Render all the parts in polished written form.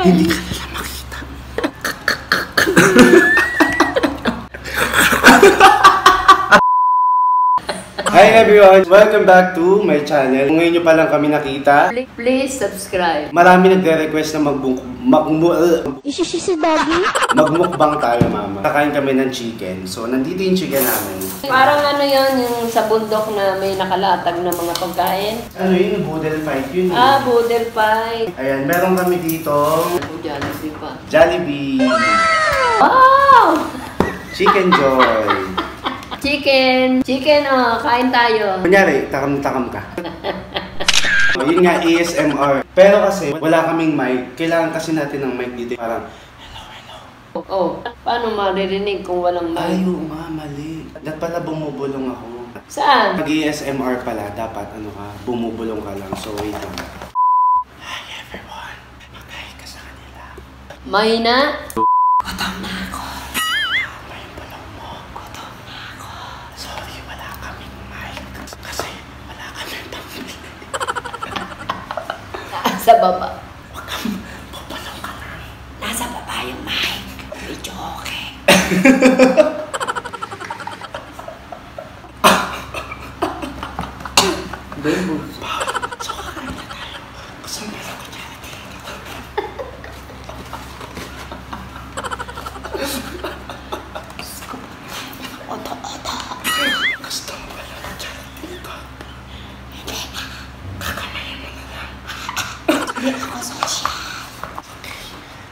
Hindi ka nila makita. Hi everyone! Welcome back to my channel. Kung ngayon nyo pa lang kami nakita, please subscribe. Marami nagre-request na magmukbang tayo, mama. Kakain kami ng chicken. So, nandito yung chicken namin. Parang ano yun, yung sa bundok na may nakalatag na mga pagkain. Ano yun? Boodle fight yun. Ah, boodle fight. Ayan, meron kami dito. Jollibee pa. Jollibee. Wow! Chicken Joy. Chicken, oh, kain tayo. Kunyari, takam-takam ka. Yun nga, ASMR. Pero kasi, wala kaming mic. Kailangan kasi natin ng mic dito. Parang, hello. Oh, paano maririnig kung walang mic? Ay, oo nga, mali. Dapat pala bumubulong ako. Saan? Mag-ASMR pala, dapat ano ka, bumubulong ka lang. So, wait lang. Hi everyone. Magkain ka sa kanila. Mahina? Gutom na ako. May bulong mo. Gutom na ako. Sorry, wala kaming mic. Kasi wala kaming pambili. Sa baba. Huwag kang bubulong ka lang. Nasa baba yung mic. Medyo okay. So, kakain na tayo. Gusto mo lang ko dyan. Oto. Gusto mo lang ko dyan dito. Hindi na. Kakamayin mo na lang. Hindi ako social. Okay.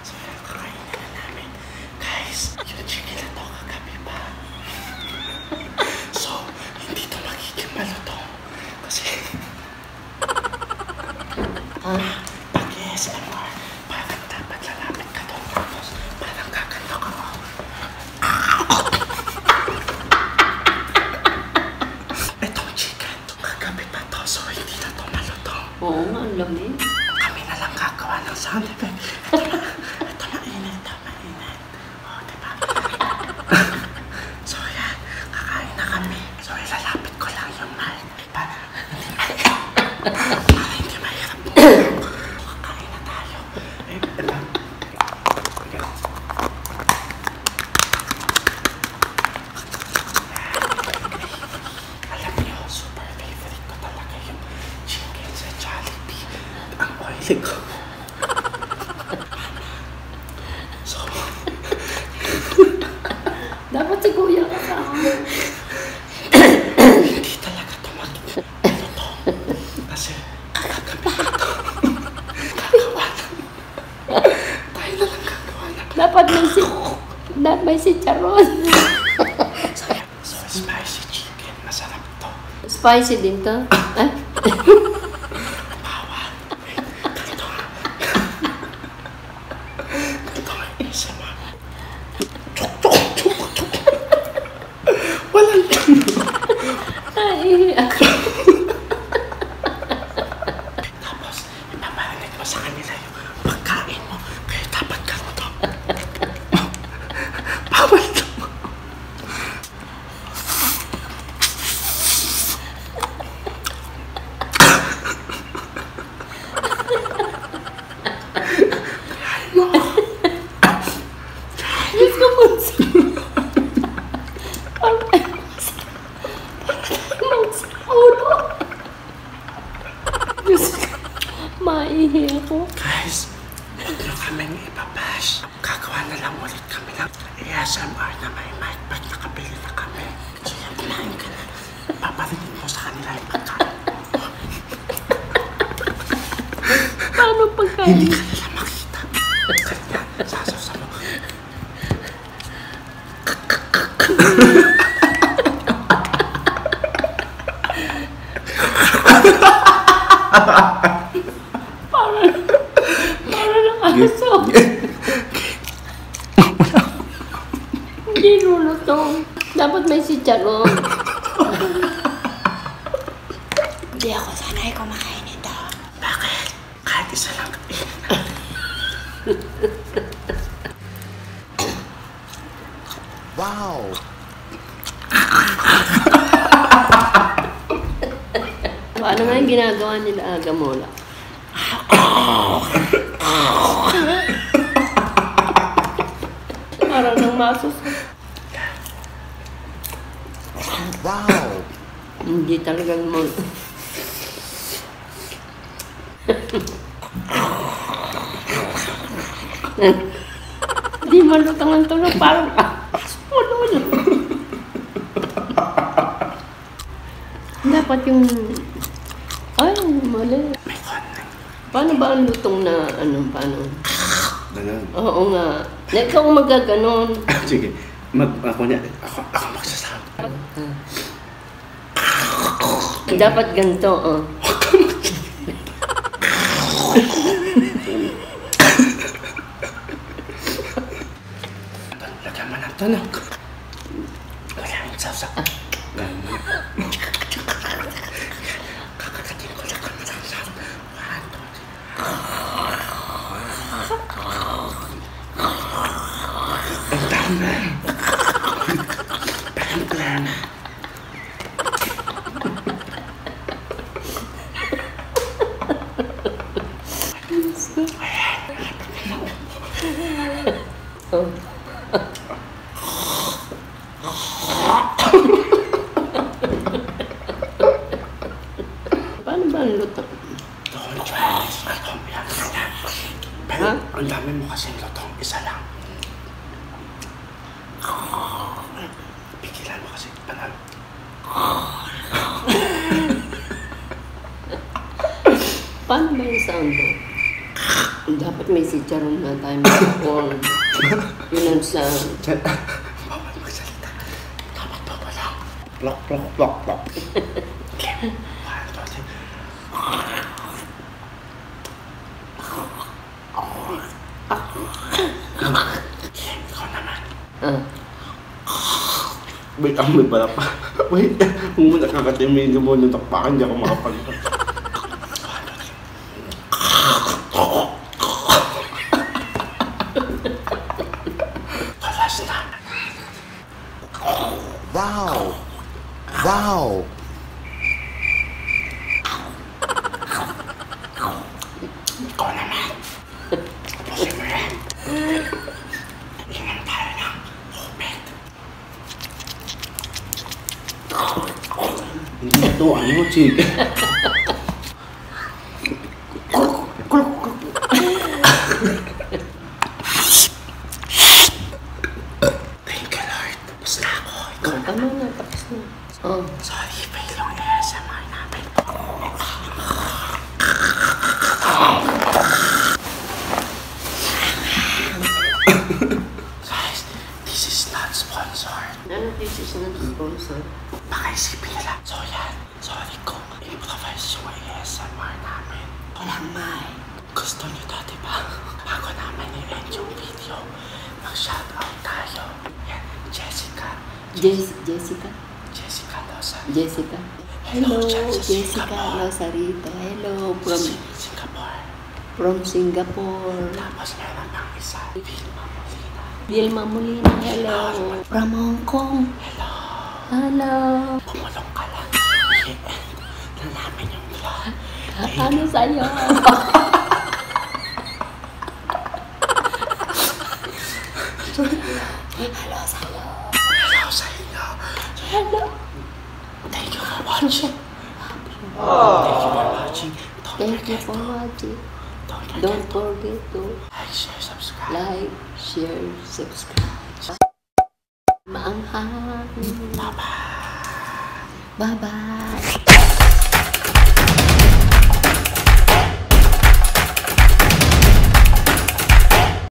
So, kakain na namin. Guys, yung chicken na to kagabi pa. So, hindi to magiging malutong. Kasi, pag-ASMR, parang dapat lalapit ka doon. Tapos, parang kakanta ka mo. Itong chicken, kagabi pa to. So, hindi na to malutong. Oo nga, ang lamig. Kami na lang gagawa ng sound effect. Ito mainit. O, diba? So, yan. Kakain na kami. So, ilalapit ko lang yung mic. Para hindi mahirap po. Kakain na tayo. Ito. Alam niyo, super favorite ko talaga yung chicken sa Jollibee. Ang oily ko. So, Dapat si Kuya kasama. hindi talaga ito to. Kasi, kagabi pa ito. Gagawa lang. Tayo na lang gagawa lang. Dapat may si Charon. So, spicy chicken. Masarap to. Spicy din to. Ah? Bawal. Ganito nga. Ganito nga ASMR. Chok. Walang Ay, Tapos, ipaparinig mo sa kanila yung pagkain mo. Kaya dapat ganito. Bawal to. Diyos ko po. Ulo. Diyos ko. Maihi ako. Guys, huwag nyo kaming ipabash. Gagawa na lang ulit kami ng ASMR na may mic. Ba't nakabili na kami? So yan, kumain ka na. Paparinig mo sa kanila yung pagkain. Paano pagkain? Hindi ka nila makita. Kaya, sasusa mo. Para ng aso. Hindi lulutong. Dapat may si Charon. Hindi ako sanay kumakain ito. Bakit? Kahit isa lang. Wow! Paano nga yung ginagawa nila Agamola? masos. Wow! Hindi talagang mo. Hindi malutang ang tulog, parang sumunod. Dapat yung... Ay, mali. May konti. Paano ba ang lutong na ano, paano? Ganun. Oo nga. Ikaw ang magaganon. Sige. Ako magsasabi. Dapat ganito, oh. Lagyan mo ng tunog. Lagyan mo sa sak. Kakakatin ko lang kung sa sak. 1, 2, 3. Ang dami. Pelan-pelan. Oh. Paano ba ang lutong? Don't try this. Pero ang dami mo kasing lutong. Isa lang. Pigilan mo kasi. Panalo. Paano ba yung sound mo? Dapat may sitcharon na tayo mag-on. Yun ang sound. Bawal magsalita. Dapat ba wala? Plok, plok, plok, plok. Okay. 1, 2, 3. Ikaw naman. Wait, ang may bala pa. Wait, kung muna kakatimili mo ng takpakan, hindi ako makapagpag. Last na. Wow! Wow! Ikaw naman. Tapusin mo yan. Inom tayo ng tubig. Hindi na ito, ano, chig. Thank you, Lord. Tapos na ako. Ikaw na. Ano na, tapos na. Oh. Sorry, failong ASMR namin. Guys, this is not sponsored. Ano this is not sponsor? Pakaisipin nila. So yan, sorry kung improvise yung ASMR namin. Walang may. Gusto nyo to, diba? Bago naman i-end yung video, mag-shoutout tayo. Yan, Jessica. Jessica? Jessica Losa. Jessica? Hello, Hello, dyan sa Jessica Singapore. Rosarita. Hello, Singapore. from Singapore. Tapos meron pang isa, Vilma Molina. Vilma Molina, hello. From Hong Kong. Hello. Hello. Pumulong ka lang. I-end na namin yung vlog. Ano sa'yo? Hello sa'yo. Hello sa inyo. Hello. Thank you for watching. Thank you for watching. Thank you for watching. Don't Don't forget to like, share, subscribe. like, share, subscribe. Maanghang. Bye-bye. Bye-bye.